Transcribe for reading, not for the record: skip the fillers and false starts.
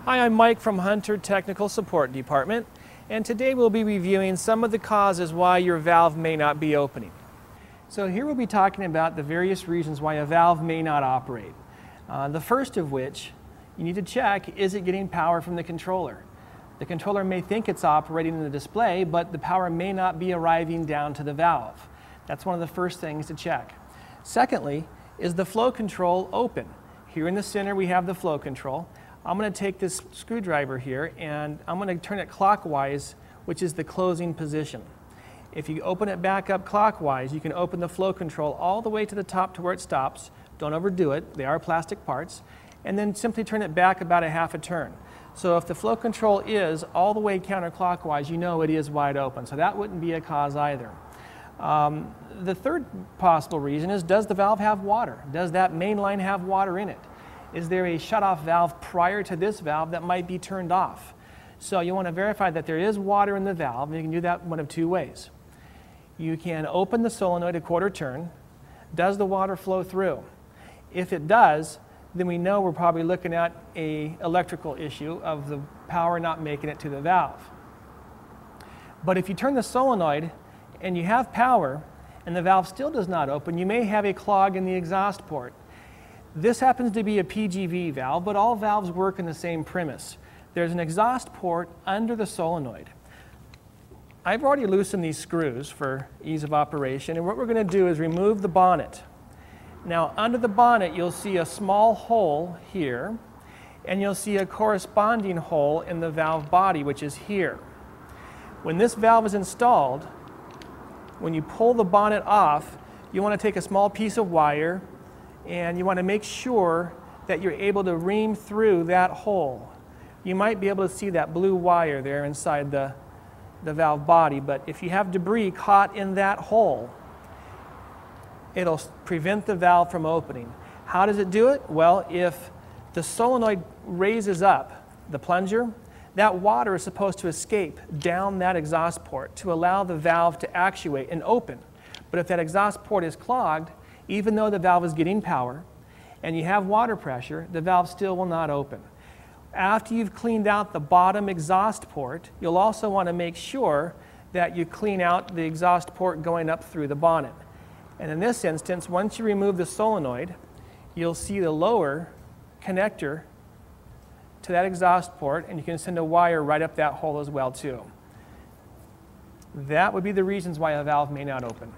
Hi, I'm Mike from Hunter Technical Support Department, and today we'll be reviewing some of the causes why your valve may not be opening. So here we'll be talking about the various reasons why a valve may not operate. The first of which you need to check, is it getting power from the controller? The controller may think it's operating in the display, but the power may not be arriving down to the valve. That's one of the first things to check. Secondly, is the flow control open? Here in the center we have the flow control. I'm going to take this screwdriver here and I'm going to turn it clockwise, which is the closing position. If you open it back up clockwise, you can open the flow control all the way to the top to where it stops. Don't overdo it, they are plastic parts. And then simply turn it back about a half a turn. So if the flow control is all the way counterclockwise, you know it is wide open. So that wouldn't be a cause either. The third possible reason is, does the valve have water? Does that main line have water in it? Is there a shutoff valve prior to this valve that might be turned off? So you want to verify that there is water in the valve, and you can do that one of two ways. You can open the solenoid a quarter turn. Does the water flow through? If it does, then we know we're probably looking at an electrical issue of the power not making it to the valve. But if you turn the solenoid and you have power and the valve still does not open, you may have a clog in the exhaust port. This happens to be a PGV valve, but all valves work in the same premise. There's an exhaust port under the solenoid. I've already loosened these screws for ease of operation, and what we're going to do is remove the bonnet. Now, under the bonnet, you'll see a small hole here, and you'll see a corresponding hole in the valve body, which is here. When this valve is installed, when you pull the bonnet off, you want to take a small piece of wire and you want to make sure that you're able to ream through that hole. You might be able to see that blue wire there inside the valve body, but if you have debris caught in that hole, it'll prevent the valve from opening. How does it do it? Well, if the solenoid raises up the plunger, that water is supposed to escape down that exhaust port to allow the valve to actuate and open. But if that exhaust port is clogged, even though the valve is getting power and you have water pressure, the valve still will not open. After you've cleaned out the bottom exhaust port, you'll also want to make sure that you clean out the exhaust port going up through the bonnet. And in this instance, once you remove the solenoid, you'll see the lower connector to that exhaust port, and you can send a wire right up that hole as well too. That would be the reasons why a valve may not open.